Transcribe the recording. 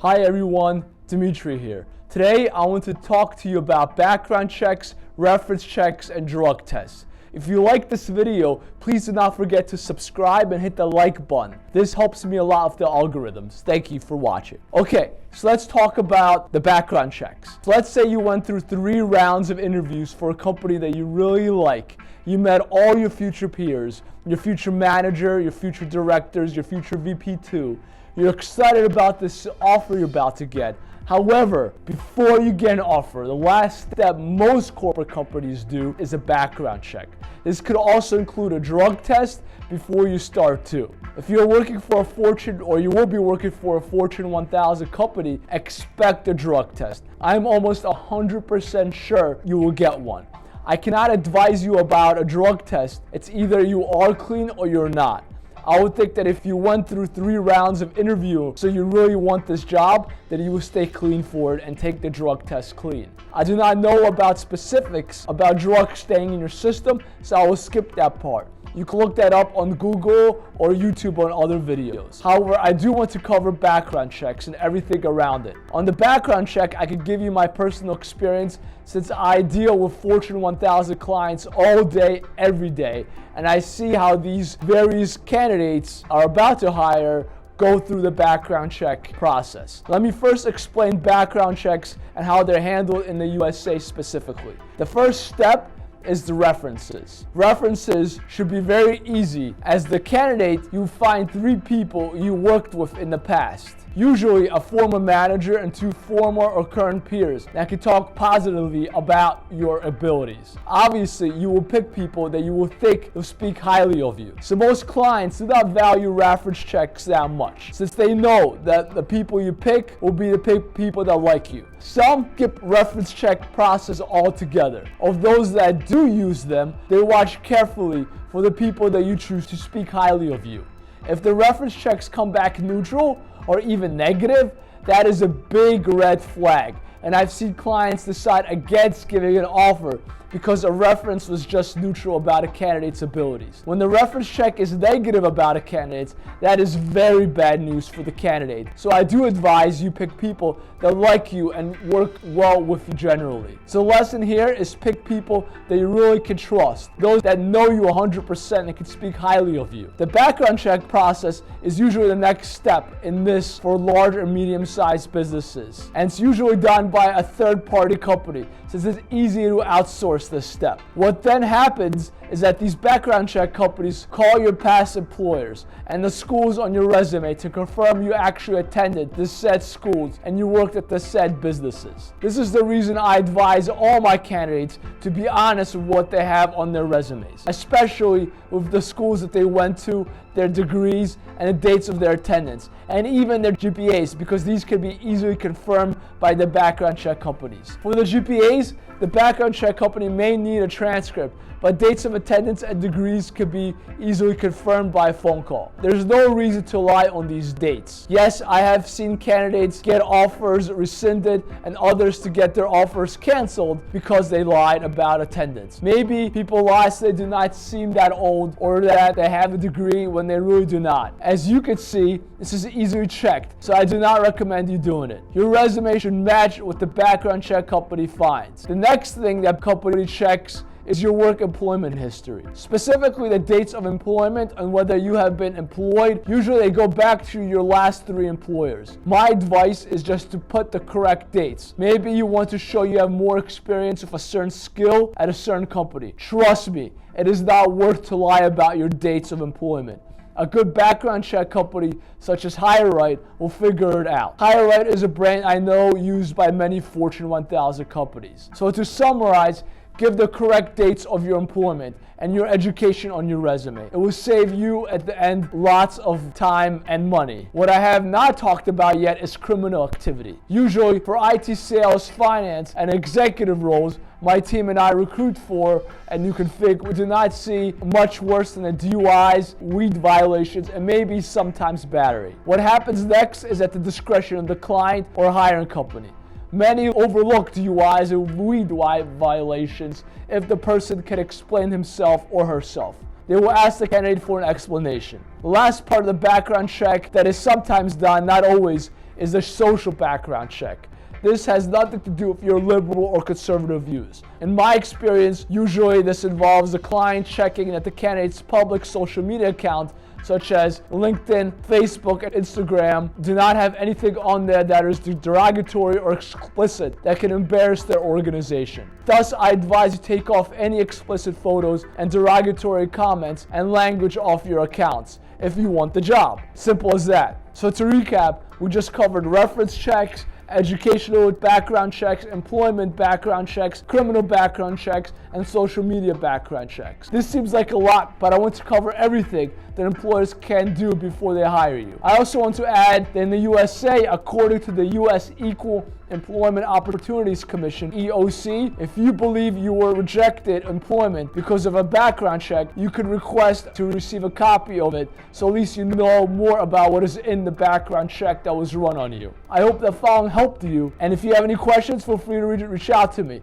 Hi everyone, Dmitry here. Today I want to talk to you about background checks, reference checks, and drug tests. If you like this video, please do not forget to subscribe and hit the like button. This helps me a lot with the algorithms. Thank you for watching. Okay, so let's talk about the background checks. So let's say you went through 3 rounds of interviews for a company that you really like. You met all your future peers, your future manager, your future directors, your future VP2. You're excited about this offer you're about to get. However, before you get an offer, the last step most corporate companies do is a background check. This could also include a drug test before you start too. If you're working for a Fortune, or you will be working for a Fortune 1000 company, expect a drug test. I'm almost 100% sure you will get one. I cannot advise you about a drug test. It's either you are clean or you're not. I would think that if you went through 3 rounds of interview, so you really want this job, that you will stay clean for it and take the drug test clean. I do not know about specifics about drugs staying in your system, so I will skip that part. You can look that up on Google or YouTube on other videos. However, I do want to cover background checks and everything around it. On the background check, I could give you my personal experience since I deal with Fortune 1000 clients all day, every day, and I see how these various candidates are about to hire go through the background check process. Let me first explain background checks and how they're handled in the USA specifically. The first step is the references. References should be very easy. As the candidate, you find 3 people you worked with in the past. Usually a former manager and 2 former or current peers that can talk positively about your abilities. Obviously, you will pick people that you will think will speak highly of you. So most clients do not value reference checks that much, since they know that the people you pick will be the people that like you. Some skip reference check process altogether. Of those that do use them, they watch carefully for the people that you choose to speak highly of you. If the reference checks come back neutral or even negative, that is a big red flag. And I've seen clients decide against giving an offer because a reference was just neutral about a candidate's abilities. When the reference check is negative about a candidate, that is very bad news for the candidate. So I do advise you pick people that like you and work well with you generally. So the lesson here is pick people that you really can trust, those that know you 100% and can speak highly of you. The background check process is usually the next step in this for large or medium-sized businesses. And it's usually done by a third-party company, since it's easy to outsource this step. What then happens is that these background check companies call your past employers and the schools on your resume to confirm you actually attended the said schools and you worked at the said businesses. This is the reason I advise all my candidates to be honest with what they have on their resumes, especially with the schools that they went to, their degrees, and the dates of their attendance, and even their GPAs, because these can be easily confirmed by the background check companies. For the GPAs, the background check company may need a transcript, but dates of attendance and degrees could be easily confirmed by a phone call. There's no reason to lie on these dates. Yes, I have seen candidates get offers rescinded and others to get their offers canceled because they lied about attendance. Maybe people lie so they do not seem that old or that they have a degree when they really do not. As you can see, this is easily checked, so I do not recommend you doing it. Your resume should match what the background check company finds. The next thing that company checks is your work employment history. Specifically the dates of employment and whether you have been employed. Usually they go back to your last 3 employers. My advice is just to put the correct dates. Maybe you want to show you have more experience with a certain skill at a certain company. Trust me, it is not worth to lie about your dates of employment. A good background check company such as HireRight will figure it out. HireRight is a brand I know used by many Fortune 1000 companies. So to summarize, give the correct dates of your employment and your education on your resume. It will save you at the end lots of time and money. What I have not talked about yet is criminal activity. Usually for IT sales, finance, and executive roles, my team and I recruit for and you can think we do not see much worse than the DUIs, weed violations, and maybe sometimes battery. What happens next is at the discretion of the client or hiring company. Many overlook DUIs and weed violations if the person can explain himself or herself. They will ask the candidate for an explanation. The last part of the background check that is sometimes done, not always, is the social background check. This has nothing to do with your liberal or conservative views. In my experience, usually this involves the client checking that the candidate's public social media account, such as LinkedIn, Facebook, and Instagram, do not have anything on there that is derogatory or explicit that can embarrass their organization. Thus, I advise you take off any explicit photos and derogatory comments and language off your accounts if you want the job. Simple as that. So to recap, we just covered reference checks, educational background checks, employment background checks, criminal background checks, and social media background checks. This seems like a lot, but I want to cover everything that employers can do before they hire you. I also want to add that in the USA, according to the U.S. Equal Employment Opportunities Commission, EOC, if you believe you were rejected employment because of a background check, you could request to receive a copy of it, so at least you know more about what is in the background check that was run on you. I hope that following helped you, and if you have any questions, feel free to reach out to me.